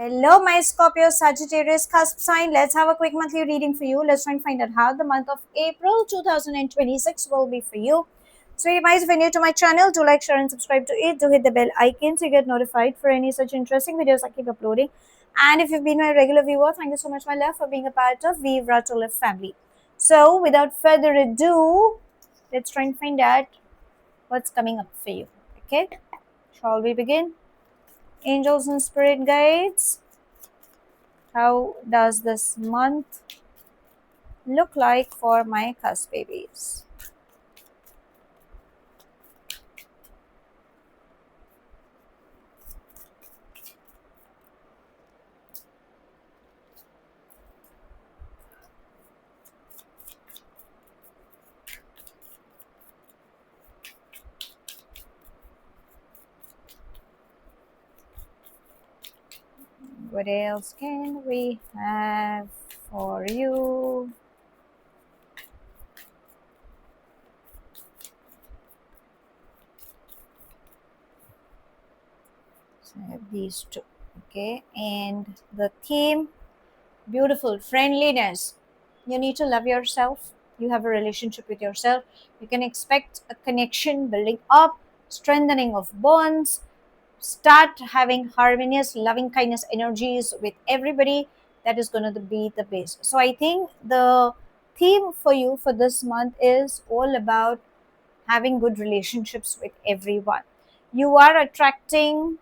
Hello, my Scorpio Sagittarius cusp sign. Let's have a quick monthly reading for you. Let's try and find out how the month of April 2026 will be for you. So, guys, if you're new to my channel, do like, share, and subscribe to it. Do hit the bell icon so you get notified for any such interesting videos I keep uploading. And if you've been my regular viewer, thank you so much, my love, for being a part of Vivra to Live family. So, without further ado, let's try and find out what's coming up for you. Okay, shall we begin? Angels and spirit guides, how does this month look like for my cusp babies? What else can we have for you? So I have these two. Okay, and the theme, beautiful friendliness. You need to love yourself. You have a relationship with yourself. You can expect a connection building up, strengthening of bonds, start having harmonious loving kindness energies with everybody. That is going to be the base. So I think the theme for you for this month is all about having good relationships with everyone. You are attracting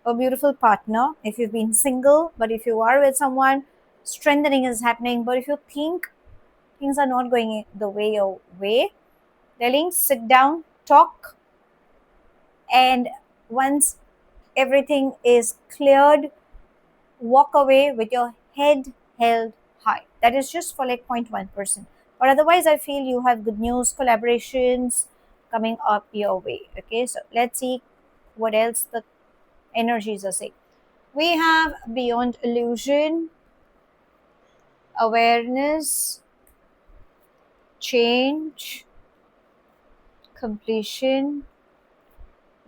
a beautiful partner if you've been single, but if you are with someone, strengthening is happening. But if you think things are not going the way your way, darling, sit down, talk, and once everything is cleared, walk away with your head held high. That is just for like 0.1%. But otherwise, I feel you have good news, collaborations coming up your way. Okay, so let's see what else the energies are saying. We have beyond illusion, awareness, change, completion,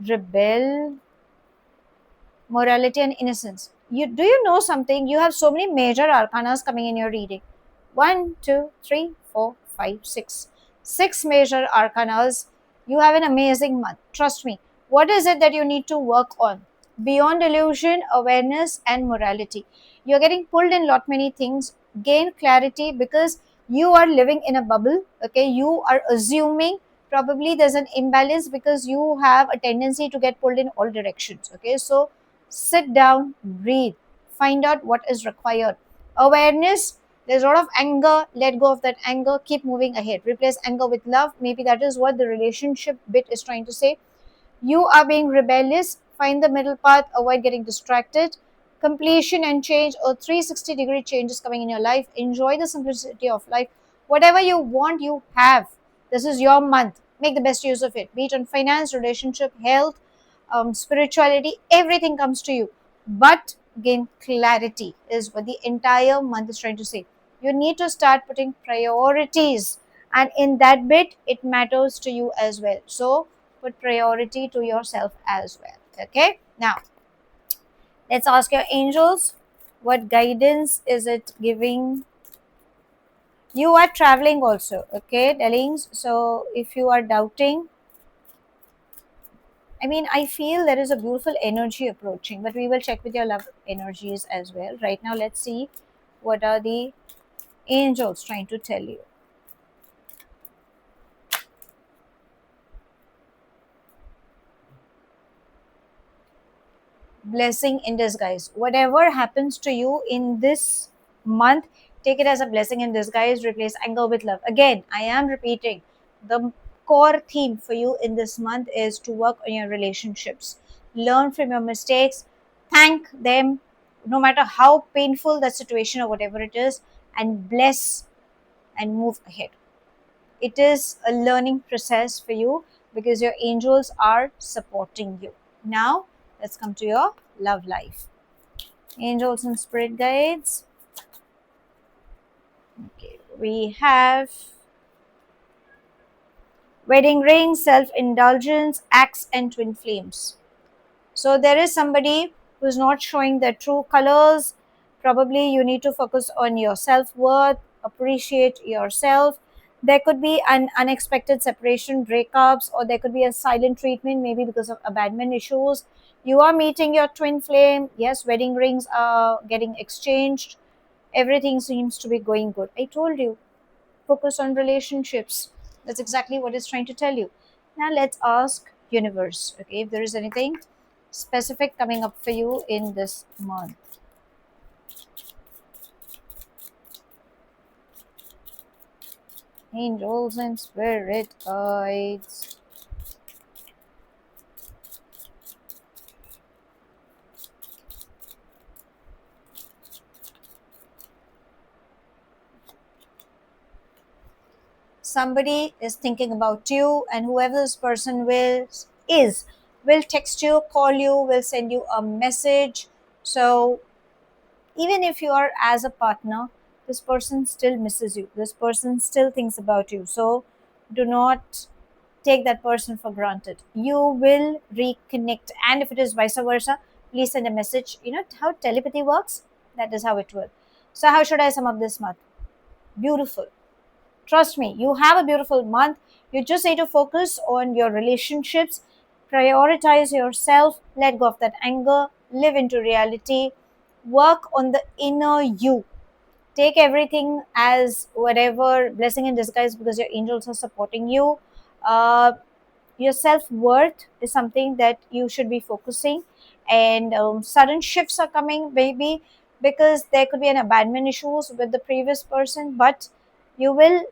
rebel, morality, and innocence. You know something? You have so many major arcanas coming in your reading. One, two, three, four, five, six. Six major arcanas. You have an amazing month. Trust me. What is it that you need to work on? Beyond illusion, awareness, and morality. You're getting pulled in lot many things. Gain clarity because you are living in a bubble. Okay, you are assuming probably there's an imbalance because you have a tendency to get pulled in all directions. Okay, so sit down, breathe, find out what is required. Awareness, there's a lot of anger, let go of that anger, keep moving ahead. Replace anger with love. Maybe that is what the relationship bit is trying to say. You are being rebellious, find the middle path, avoid getting distracted. Completion and change, or 360-degree changes coming in your life. Enjoy the simplicity of life. Whatever you want, you have. This is your month. Make the best use of it. Be it on finance, relationship, health, spirituality, everything comes to you. But gain clarity is what the entire month is trying to say. You need to start putting priorities, and in that bit, it matters to you as well. So, put priority to yourself as well. Okay, now let's ask your angels, what guidance is it giving? You are traveling also, okay, darlings. So, if you are doubting, I mean, I feel there is a beautiful energy approaching, but we will check with your love energies as well. Right now, let's see what are the angels trying to tell you. Blessing in disguise. Whatever happens to you in this month, take it as a blessing in disguise. Replace anger with love. Again, I am repeating, the core theme for you in this month is to work on your relationships. Learn from your mistakes, thank them, no matter how painful the situation or whatever it is, and bless and move ahead. It is a learning process for you because your angels are supporting you. Now, let's come to your love life. Angels and spirit guides. Okay, we have wedding ring, self indulgence, axe, and twin flames. So, there is somebody who's not showing their true colors. Probably you need to focus on your self-worth, appreciate yourself. There could be an unexpected separation, breakups, or there could be a silent treatment, maybe because of abandonment issues. You are meeting your twin flame. Yes, wedding rings are getting exchanged. Everything seems to be going good. I told you, focus on relationships. That's exactly what it's trying to tell you. Now let's ask universe, okay, if there is anything specific coming up for you in this month. Angels and spirit guides. Somebody is thinking about you, and whoever this person will text you, call you, will send you a message. So even if you are as a partner, this person still misses you, this person still thinks about you. So do not take that person for granted. You will reconnect, and if it is vice versa, please send a message. You know how telepathy works, that is how it will. So how should I sum up this month? Beautiful. Trust me, you have a beautiful month. You just need to focus on your relationships, prioritize yourself, let go of that anger, live into reality, work on the inner you. Take everything as whatever blessing in disguise, because your angels are supporting you. Uh, your self-worth is something that you should be focusing, and sudden shifts are coming, maybe because there could be an abandonment issues with the previous person, but you will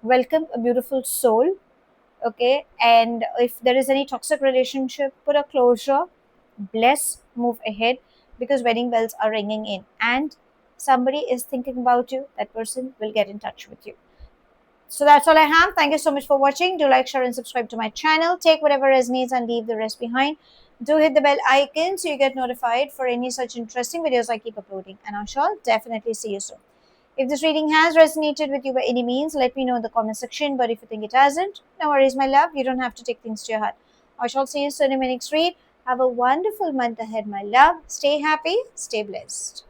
welcome a beautiful soul. Okay, and if there is any toxic relationship, put a closure, bless, move ahead, because wedding bells are ringing in, and somebody is thinking about you. That person will get in touch with you. So that's all I have. Thank you so much for watching. Do like, share, and subscribe to my channel. Take whatever resonates and leave the rest behind. Do hit the bell icon so you get notified for any such interesting videos I keep uploading, and I shall definitely see you soon. If this reading has resonated with you by any means, let me know in the comment section. But if you think it hasn't, no worries, my love. You don't have to take things to your heart. I shall see you soon in my next read. Have a wonderful month ahead, my love. Stay happy, stay blessed.